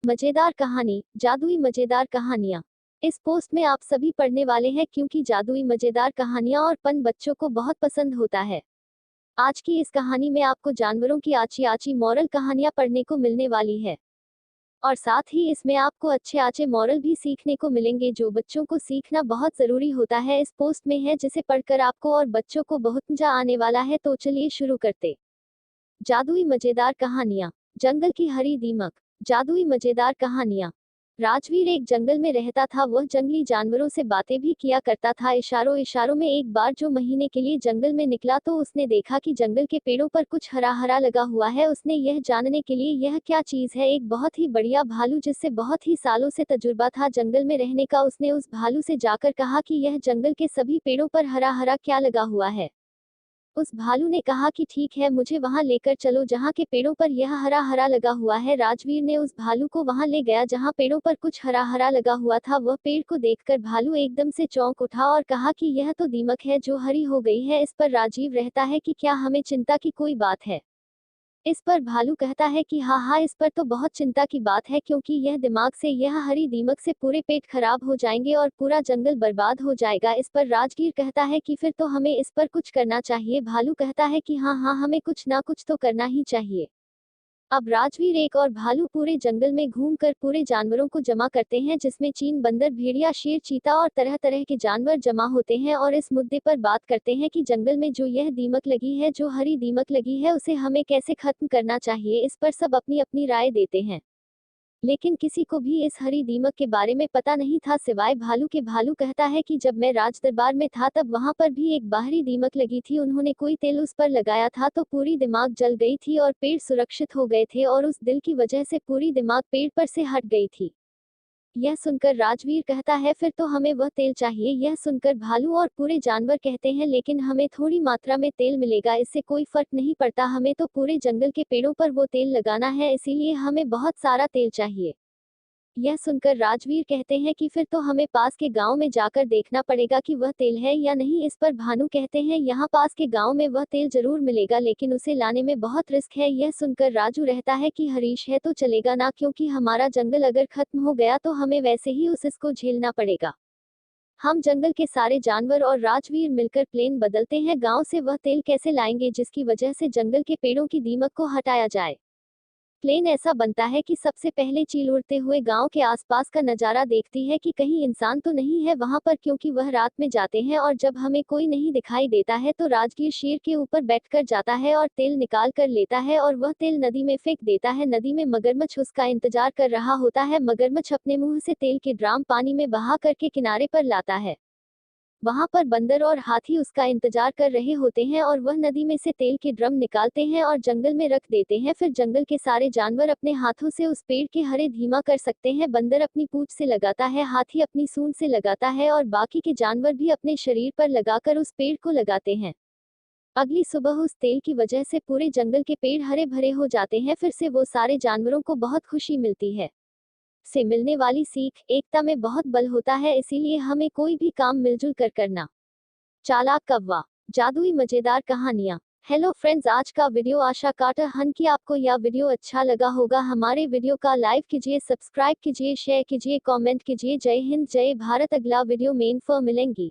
मजेदार कहानी, जादुई मजेदार कहानियाँ। इस पोस्ट में आप सभी पढ़ने वाले हैं क्योंकि जादुई मजेदार कहानियाँ और पन बच्चों को बहुत पसंद होता है। आज की इस कहानी में आपको जानवरों की आची आची मॉरल कहानियाँ पढ़ने को मिलने वाली है और साथ ही इसमें आपको अच्छे आचे मॉरल भी सीखने को मिलेंगे जो बच्चों को सीखना बहुत जरूरी होता है। इस पोस्ट में है जिसे पढ़कर आपको और बच्चों को बहुत मजा आने वाला है। तो चलिए शुरू करते। जादुई मजेदार कहानियाँ। जंगल की हरी दीमक। जादुई मजेदार कहानियाँ। राजवीर एक जंगल में रहता था। वह जंगली जानवरों से बातें भी किया करता था। इशारों इशारों में एक बार जो महीने के लिए जंगल में निकला तो उसने देखा कि जंगल के पेड़ों पर कुछ हरा हरा लगा हुआ है। उसने यह जानने के लिए यह क्या चीज है, एक बहुत ही बढ़िया भालू जिससे बहुत ही सालों से तजुर्बा था जंगल में रहने का, उसने उस भालू से जाकर कहा कि यह जंगल के सभी पेड़ों पर हरा हरा क्या लगा हुआ है। उस भालू ने कहा कि ठीक है, मुझे वहां लेकर चलो जहां के पेड़ों पर यह हरा हरा लगा हुआ है। राजवीर ने उस भालू को वहां ले गया जहां पेड़ों पर कुछ हरा हरा लगा हुआ था। वह पेड़ को देखकर भालू एकदम से चौंक उठा और कहा कि यह तो दीमक है जो हरी हो गई है। इस पर राजीव रहता है कि क्या हमें चिंता की कोई बात है। इस पर भालू कहता है कि हाँ हाँ, इस पर तो बहुत चिंता की बात है क्योंकि यह दिमाग से यह हरी दीमक से पूरे पेट खराब हो जाएंगे और पूरा जंगल बर्बाद हो जाएगा। इस पर राजगीर कहता है कि फिर तो हमें इस पर कुछ करना चाहिए। भालू कहता है कि हाँ हाँ, हमें कुछ ना कुछ तो करना ही चाहिए। अब राजवीर एक और भालू पूरे जंगल में घूमकर पूरे जानवरों को जमा करते हैं जिसमें चीन, बंदर, भेड़िया, शेर, चीता और तरह तरह के जानवर जमा होते हैं और इस मुद्दे पर बात करते हैं कि जंगल में जो यह दीमक लगी है, जो हरी दीमक लगी है, उसे हमें कैसे खत्म करना चाहिए। इस पर सब अपनी अपनी राय देते हैं लेकिन किसी को भी इस हरी दीमक के बारे में पता नहीं था सिवाय भालू के। भालू कहता है कि जब मैं राजदरबार में था तब वहां पर भी एक बाहरी दीमक लगी थी। उन्होंने कोई तेल उस पर लगाया था तो पूरी दिमाग जल गई थी और पेड़ सुरक्षित हो गए थे और उस दिल की वजह से पूरी दिमाग पेड़ पर से हट गई थी। यह सुनकर राजवीर कहता है फिर तो हमें वह तेल चाहिए। यह सुनकर भालू और पूरे जानवर कहते हैं लेकिन हमें थोड़ी मात्रा में तेल मिलेगा, इससे कोई फर्क नहीं पड़ता, हमें तो पूरे जंगल के पेड़ों पर वो तेल लगाना है, इसीलिए हमें बहुत सारा तेल चाहिए। यह सुनकर राजवीर कहते हैं कि फिर तो हमें पास के गांव में जाकर देखना पड़ेगा कि वह तेल है या नहीं। इस पर भानु कहते हैं यहाँ पास के गांव में वह तेल जरूर मिलेगा लेकिन उसे लाने में बहुत रिस्क है। यह सुनकर राजू रहता है कि हरीश है तो चलेगा ना, क्योंकि हमारा जंगल अगर खत्म हो गया तो हमें वैसे ही उसको झेलना पड़ेगा। हम जंगल के सारे जानवर और राजवीर मिलकर प्लान बदलते हैं, गांव से वह तेल कैसे लाएंगे जिसकी वजह से जंगल के पेड़ों की दीमक को हटाया जाए। प्लेन ऐसा बनता है कि सबसे पहले चील उड़ते हुए गांव के आसपास का नजारा देखती है कि कहीं इंसान तो नहीं है वहां पर, क्योंकि वह रात में जाते हैं और जब हमें कोई नहीं दिखाई देता है तो राजगीर शेर के ऊपर बैठकर जाता है और तेल निकाल कर लेता है और वह तेल नदी में फेंक देता है। नदी में मगरमच्छ उसका इंतजार कर रहा होता है। मगरमच्छ अपने मुंह से तेल के ड्राम पानी में बहा करके किनारे पर लाता है। वहां पर बंदर और हाथी उसका इंतजार कर रहे होते हैं और वह नदी में से तेल के ड्रम निकालते हैं और जंगल में रख देते हैं। फिर जंगल के सारे जानवर अपने हाथों से उस पेड़ के हरे धीमा कर सकते हैं। बंदर अपनी पूंछ से लगाता है, हाथी अपनी सूंड से लगाता है और बाकी के जानवर भी अपने शरीर पर लगाकर उस पेड़ को लगाते हैं। अगली सुबह उस तेल की वजह से पूरे जंगल के पेड़ हरे भरे हो जाते हैं। फिर से वो सारे जानवरों को बहुत खुशी मिलती है। से मिलने वाली सीख, एकता में बहुत बल होता है, इसीलिए हमें कोई भी काम मिलजुल कर करना। चालाक कौवा। जादुई मजेदार कहानियाँ। हेलो फ्रेंड्स, आज का वीडियो आशा काटा हन कि आपको यह वीडियो अच्छा लगा होगा। हमारे वीडियो का लाइक कीजिए, सब्सक्राइब कीजिए, शेयर कीजिए, कमेंट कीजिए। जय हिंद, जय भारत। अगला वीडियो में फिर मिलेंगी।